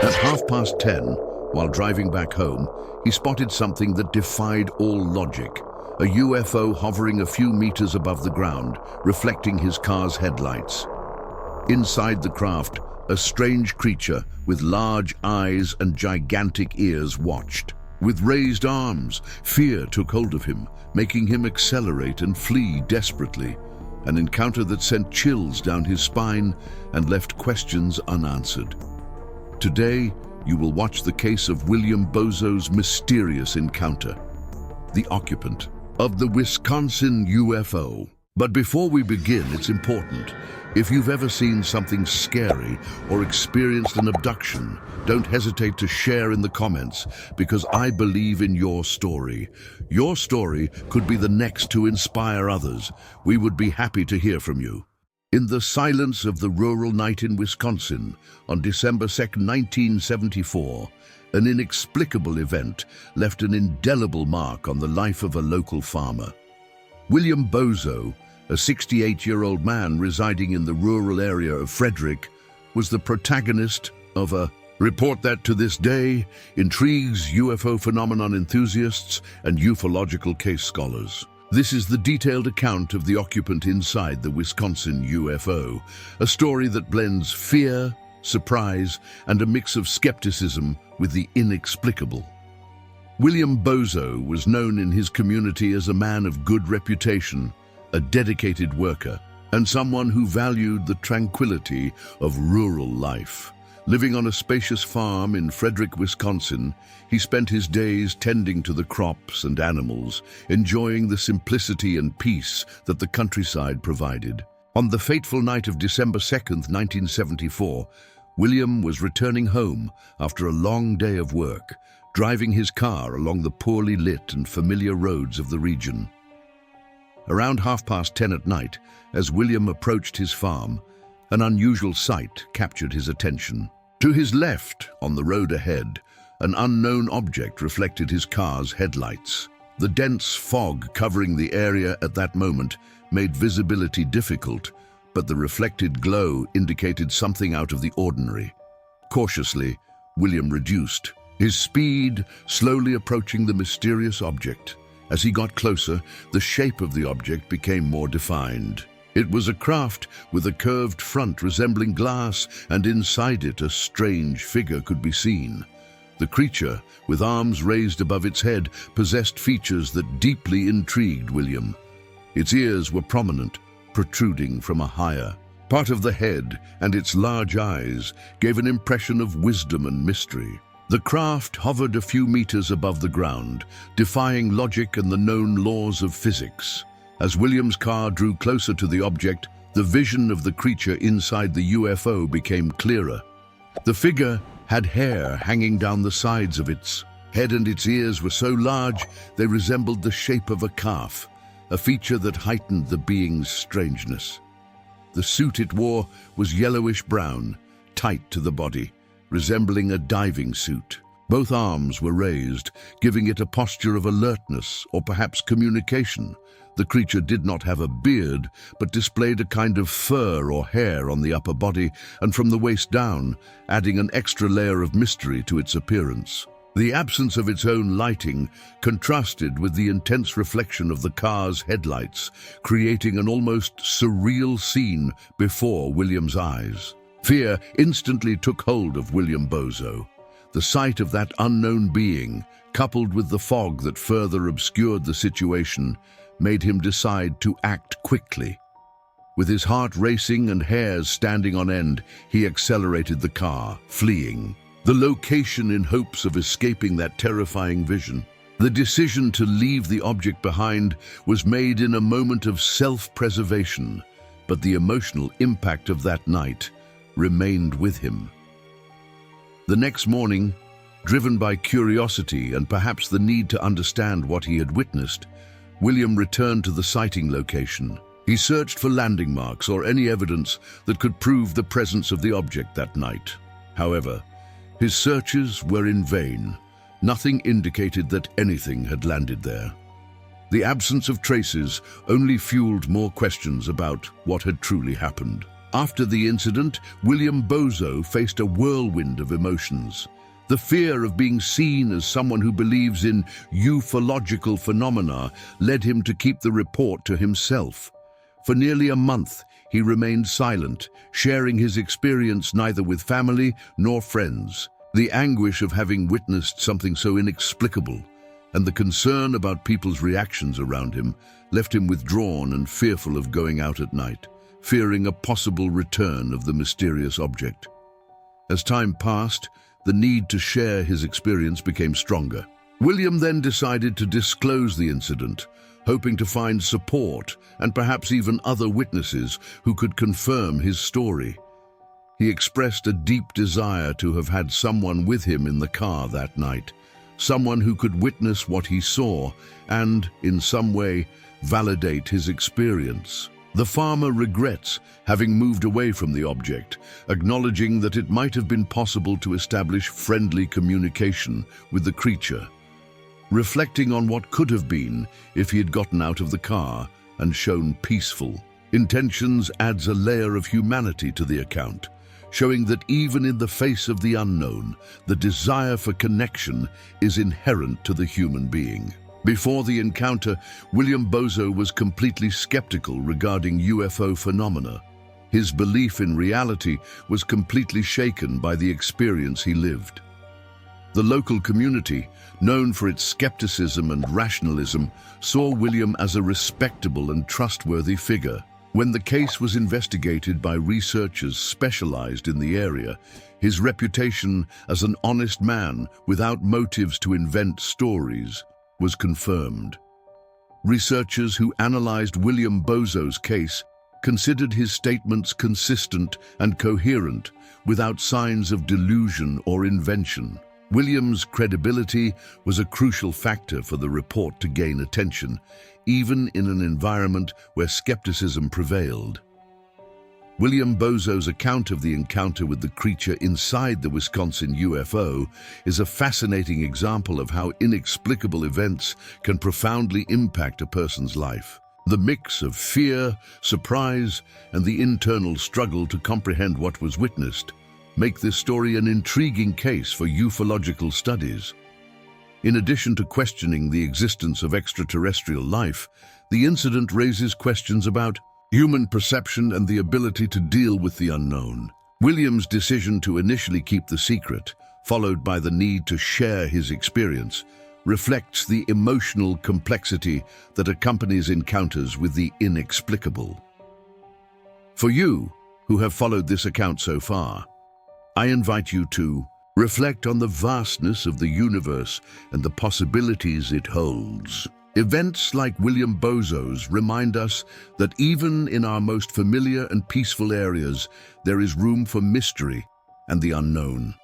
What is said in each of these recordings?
At 10:30, while driving back home, he spotted something that defied all logic. A UFO hovering a few meters above the ground, reflecting his car's headlights. Inside the craft, a strange creature with large eyes and gigantic ears watched. With raised arms, fear took hold of him, making him accelerate and flee desperately. An encounter that sent chills down his spine and left questions unanswered. Today, you will watch the case of William Bozo's mysterious encounter, the occupant of the Wisconsin UFO. But before we begin, it's important. If you've ever seen something scary or experienced an abduction, don't hesitate to share in the comments, because I believe in your story. Your story could be the next to inspire others. We would be happy to hear from you. In the silence of the rural night in Wisconsin, on December 2nd, 1974, an inexplicable event left an indelible mark on the life of a local farmer. William Bozo, a 68-year-old man residing in the rural area of Frederick, was the protagonist of a report that to this day intrigues UFO phenomenon enthusiasts and ufological case scholars. This is the detailed account of the occupant inside the Wisconsin UFO, a story that blends fear, surprise, and a mix of skepticism with the inexplicable. William Bozo was known in his community as a man of good reputation, a dedicated worker, and someone who valued the tranquility of rural life. Living on a spacious farm in Frederick, Wisconsin, he spent his days tending to the crops and animals, enjoying the simplicity and peace that the countryside provided. On the fateful night of December 2nd, 1974, William was returning home after a long day of work, driving his car along the poorly lit and familiar roads of the region. Around 10:30 at night, as William approached his farm, an unusual sight captured his attention. To his left, on the road ahead, an unknown object reflected his car's headlights. The dense fog covering the area at that moment made visibility difficult, but the reflected glow indicated something out of the ordinary. Cautiously, William reduced his speed, slowly approaching the mysterious object. As he got closer, the shape of the object became more defined. It was a craft with a curved front resembling glass, and inside it a strange figure could be seen. The creature, with arms raised above its head, possessed features that deeply intrigued William. Its ears were prominent, protruding from a higher part of the head, and its large eyes gave an impression of wisdom and mystery. The craft hovered a few meters above the ground, defying logic and the known laws of physics. As William's car drew closer to the object, the vision of the creature inside the UFO became clearer. The figure had hair hanging down the sides of its head, and its ears were so large they resembled the shape of a calf, a feature that heightened the being's strangeness. The suit it wore was yellowish-brown, tight to the body, resembling a diving suit. Both arms were raised, giving it a posture of alertness or perhaps communication. The creature did not have a beard, but displayed a kind of fur or hair on the upper body and from the waist down, adding an extra layer of mystery to its appearance. The absence of its own lighting contrasted with the intense reflection of the car's headlights, creating an almost surreal scene before William's eyes. Fear instantly took hold of William Bozo. The sight of that unknown being, coupled with the fog that further obscured the situation, made him decide to act quickly. With his heart racing and hairs standing on end, he accelerated the car, fleeing the location in hopes of escaping that terrifying vision. The decision to leave the object behind was made in a moment of self-preservation, but the emotional impact of that night remained with him. The next morning, driven by curiosity and perhaps the need to understand what he had witnessed, William returned to the sighting location. He searched for landing marks or any evidence that could prove the presence of the object that night. However, his searches were in vain. Nothing indicated that anything had landed there. The absence of traces only fueled more questions about what had truly happened. After the incident, William Bozo faced a whirlwind of emotions. The fear of being seen as someone who believes in ufological phenomena led him to keep the report to himself. For nearly a month, he remained silent, sharing his experience neither with family nor friends. The anguish of having witnessed something so inexplicable and the concern about people's reactions around him left him withdrawn and fearful of going out at night, fearing a possible return of the mysterious object. As time passed, the need to share his experience became stronger. William then decided to disclose the incident, hoping to find support and perhaps even other witnesses who could confirm his story. He expressed a deep desire to have had someone with him in the car that night, someone who could witness what he saw and, in some way, validate his experience. The farmer regrets having moved away from the object, acknowledging that it might have been possible to establish friendly communication with the creature. Reflecting on what could have been if he had gotten out of the car and shown peaceful intentions adds a layer of humanity to the account, showing that even in the face of the unknown, the desire for connection is inherent to the human being. Before the encounter, William Bozo was completely skeptical regarding UFO phenomena. His belief in reality was completely shaken by the experience he lived. The local community, known for its skepticism and rationalism, saw William as a respectable and trustworthy figure. When the case was investigated by researchers specialized in the area, his reputation as an honest man without motives to invent stories was confirmed. Researchers who analyzed William Bozo's case considered his statements consistent and coherent, without signs of delusion or invention. William's credibility was a crucial factor for the report to gain attention, even in an environment where skepticism prevailed. William Bozo's account of the encounter with the creature inside the Wisconsin UFO is a fascinating example of how inexplicable events can profoundly impact a person's life. The mix of fear, surprise, and the internal struggle to comprehend what was witnessed make this story an intriguing case for ufological studies. In addition to questioning the existence of extraterrestrial life, the incident raises questions about human perception and the ability to deal with the unknown. William's decision to initially keep the secret, followed by the need to share his experience, reflects the emotional complexity that accompanies encounters with the inexplicable. For you, who have followed this account so far, I invite you to reflect on the vastness of the universe and the possibilities it holds. Events like William Bozo's remind us that even in our most familiar and peaceful areas, there is room for mystery and the unknown.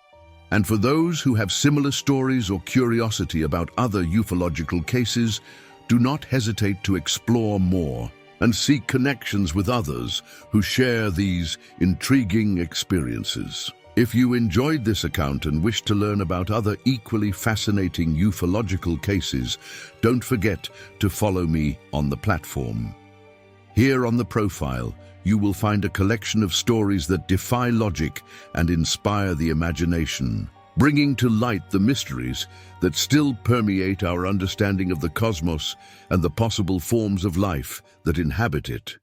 And for those who have similar stories or curiosity about other ufological cases, do not hesitate to explore more and seek connections with others who share these intriguing experiences. If you enjoyed this account and wish to learn about other equally fascinating ufological cases, don't forget to follow me on the platform. Here on the profile, you will find a collection of stories that defy logic and inspire the imagination, bringing to light the mysteries that still permeate our understanding of the cosmos and the possible forms of life that inhabit it.